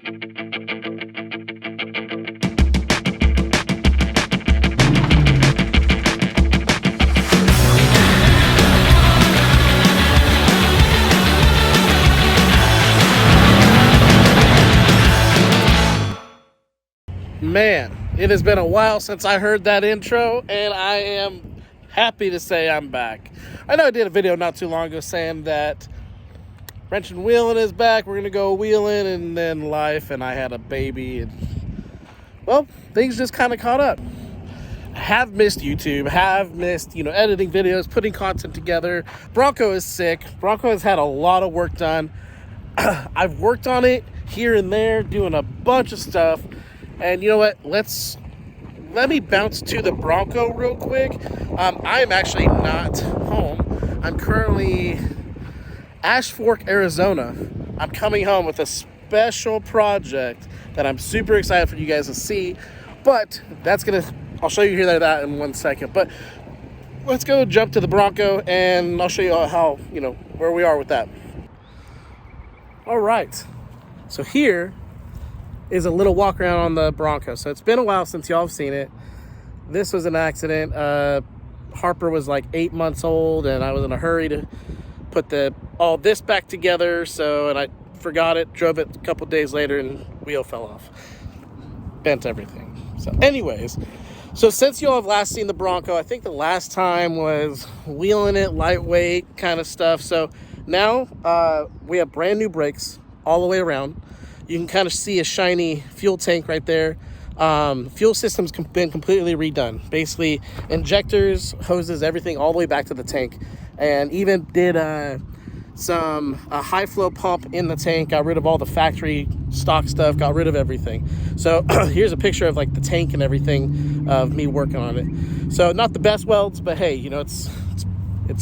Man, it has been a while since I heard that intro, and I am happy to say I'm back. I know I did a video not too long ago saying that Wrench and Wheeling is back. We're going to go wheeling, and then life, and I had a baby. And, well, things just kind of caught up. I have missed YouTube, have missed, editing videos, putting content together. Bronco is sick. Bronco has had a lot of work done. I've worked on it here and there, doing a bunch of stuff. And you know what? Let me bounce to the Bronco real quick. I'm actually not home. I'm currently Ash Fork, Arizona. I'm coming home with a special project that I'm super excited for you guys to see. But I'll show you that in 1 second. But let's go jump to the Bronco, and I'll show you how, where we are with that. All right. So here is a little walk around on the Bronco. So it's been a while since y'all have seen it. This was an accident. Harper was like 8 months old, and I was in a hurry to put all this back together. And I forgot it, drove it a couple days later, and wheel fell off. Bent everything. So anyways, since y'all have last seen the Bronco, I think the last time was wheeling it, lightweight kind of stuff. So now we have brand new brakes all the way around. You can kind of see a shiny fuel tank right there. Fuel system's been completely redone. Basically, injectors, hoses, everything all the way back to the tank. And even did some high flow pump in the tank. Got rid of all the factory stock stuff. Got rid of everything. So here's a picture of like the tank and everything of me working on it. So not the best welds, but hey, it's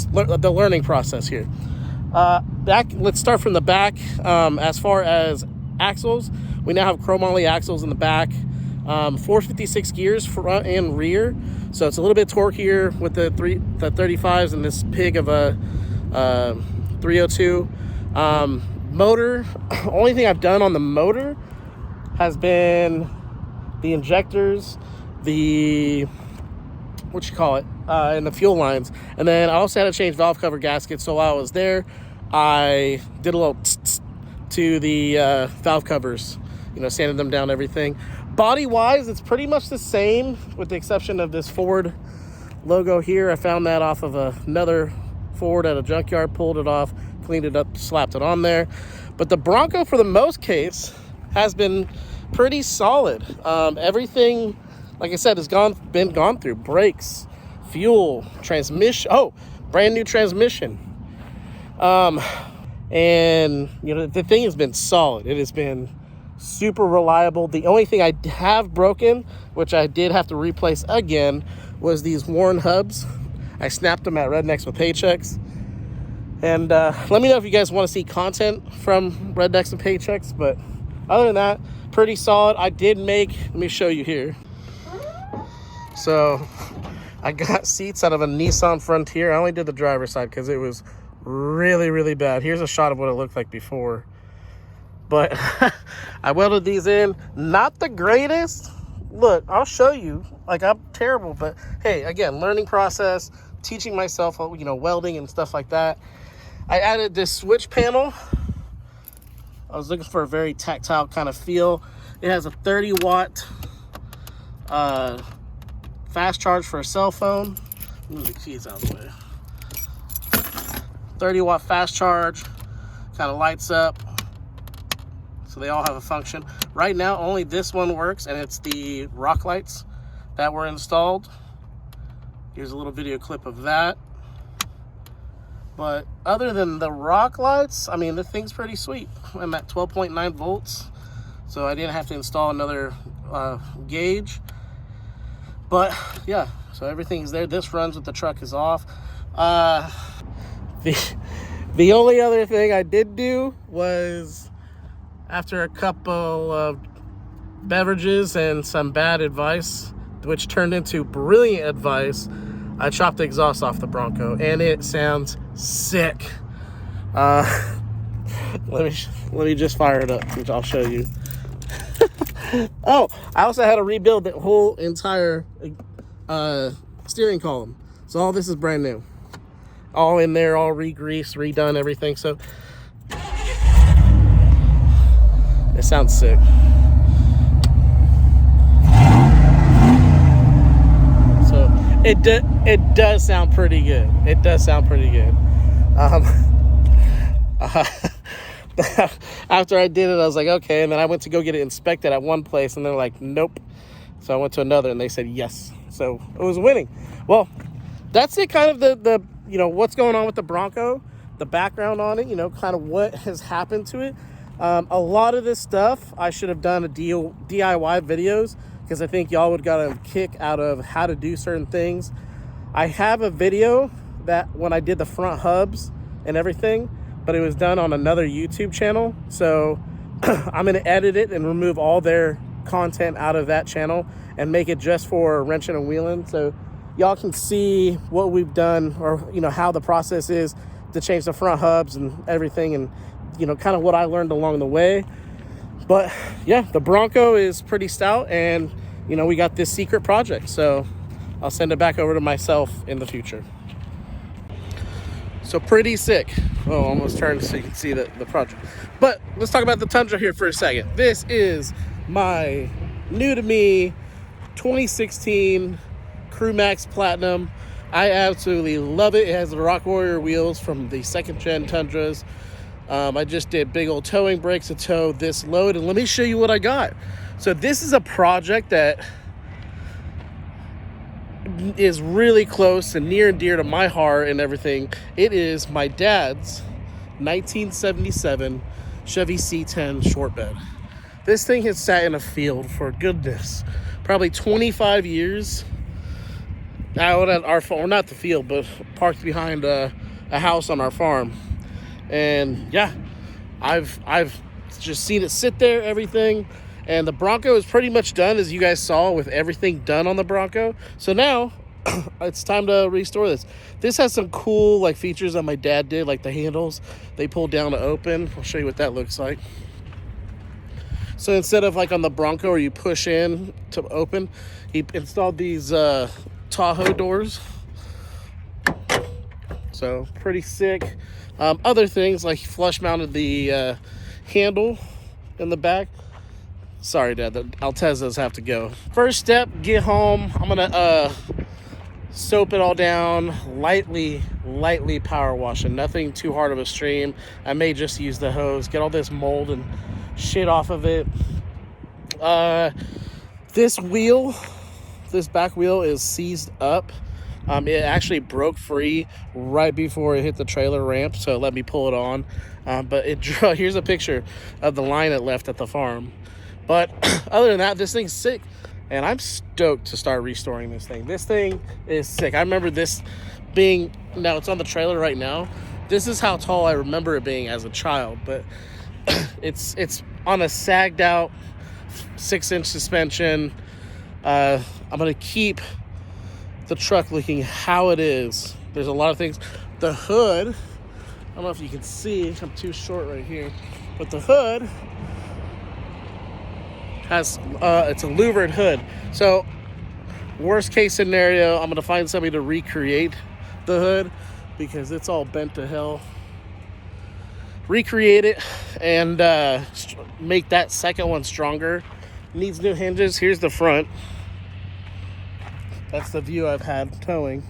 the learning process here. Let's start from the back. As far as axles, we now have chromoly axles in the back, 456 gears front and rear, so it's a little bit torqueier with the 35s and this pig of a 302. Motor, only thing I've done on the motor has been the injectors, and the fuel lines. And then I also had to change valve cover gaskets. So while I was there, I did a little to the valve covers, sanded them down, everything. Body wise, it's pretty much the same with the exception of this Ford logo here. I found that off of another Ford at a junkyard, pulled it off, cleaned it up, slapped it on there. But the Bronco, for the most case, has been pretty solid. Everything, like I said, has been gone through. Brakes, fuel, transmission. Brand new transmission. And the thing has been solid. It has been super reliable. The only thing I have broken, which I did have to replace again, was these Warren hubs. I snapped them at Rednecks with Paychecks. And let me know if you guys want to see content from Rednecks and Paychecks. But other than that, pretty solid. Let me show you here. So I got seats out of a Nissan Frontier. I only did the driver's side because it was really, really bad. Here's a shot of what it looked like before. But I welded these in. Not the greatest. Look, I'll show you. I'm terrible, but hey, again, learning process, teaching myself, welding and stuff like that. I added this switch panel. I was looking for a very tactile kind of feel. It has a 30-watt fast charge for a cell phone. Move the keys out of the way. 30-watt fast charge, kind of lights up. So they all have a function. Right now, only this one works, and it's the rock lights that were installed. Here's a little video clip of that. But other than the rock lights, the thing's pretty sweet. I'm at 12.9 volts, so I didn't have to install another gauge. But yeah, so everything's there. This runs with the truck is off. The only other thing I did do was, after a couple of beverages and some bad advice, which turned into brilliant advice, I chopped the exhaust off the Bronco, and it sounds sick. Let me just fire it up, which I'll show you. Oh, I also had to rebuild the whole entire steering column. So all this is brand new. All in there, all re-greased, redone, everything. So it sounds sick. So it does sound pretty good. It does sound pretty good. After I did it, I was like, okay. And then I went to go get it inspected at one place, and they're like, nope. So I went to another, and they said yes. So it was winning. Well, that's it. Kind of the what's going on with the Bronco, the background on it. Kind of what has happened to it. A lot of this stuff I should have done DIY videos, because I think y'all would got a kick out of how to do certain things. I have a video that when I did the front hubs and everything, but it was done on another YouTube channel. So I'm going to edit it and remove all their content out of that channel and make it just for wrenching and wheeling. So y'all can see what we've done, or, how the process is to change the front hubs and everything, and, kind of what I learned along the way. But yeah, the Bronco is pretty stout, and, we got this secret project. So I'll send it back over to myself in the future. So pretty sick. Oh, almost turned so you can see the project. But let's talk about the Tundra here for a second. This is my new to me 2016 Crew Max Platinum. I absolutely love it. It has the Rock Warrior wheels from the 2nd gen Tundras. I just did big old towing brakes to tow this load, and let me show you what I got. So this is a project that is really close and near and dear to my heart and everything. It is my dad's 1977 Chevy C10 short bed. This thing has sat in a field for goodness, probably 25 years. Out at our farm, not the field, but parked behind a house on our farm. And yeah, I've just seen it sit there, everything. And the Bronco is pretty much done, as you guys saw, with everything done on the Bronco. So now it's time to restore this. This has some cool features that my dad did, like the handles. They pull down to open. I'll show you what that looks like. So instead of on the Bronco where you push in to open, he installed these Tahoe doors. So pretty sick. Other things like flush mounted the handle in the back. Sorry, Dad, the Altezas have to go. First step, get home. I'm gonna soap it all down, lightly power wash it. Nothing too hard of a stream. I may just use the hose, get all this mold and shit off of it. This back wheel is seized up. It actually broke free right before it hit the trailer ramp, so let me pull it on. But here's a picture of the line it left at the farm. But other than that, this thing's sick, and I'm stoked to start restoring this thing. This thing is sick. I remember this being, now it's on the trailer right now. This is how tall I remember it being as a child, but it's on a sagged out 6-inch suspension. I'm gonna keep the truck looking how it is. There's a lot of things. The hood, I don't know if you can see, I'm too short right here, but the hood has it's a louvered hood. So worst case scenario, I'm gonna find somebody to recreate the hood because it's all bent to hell. Recreate it and make that second one stronger. Needs new hinges. Here's the front. That's the view I've had towing.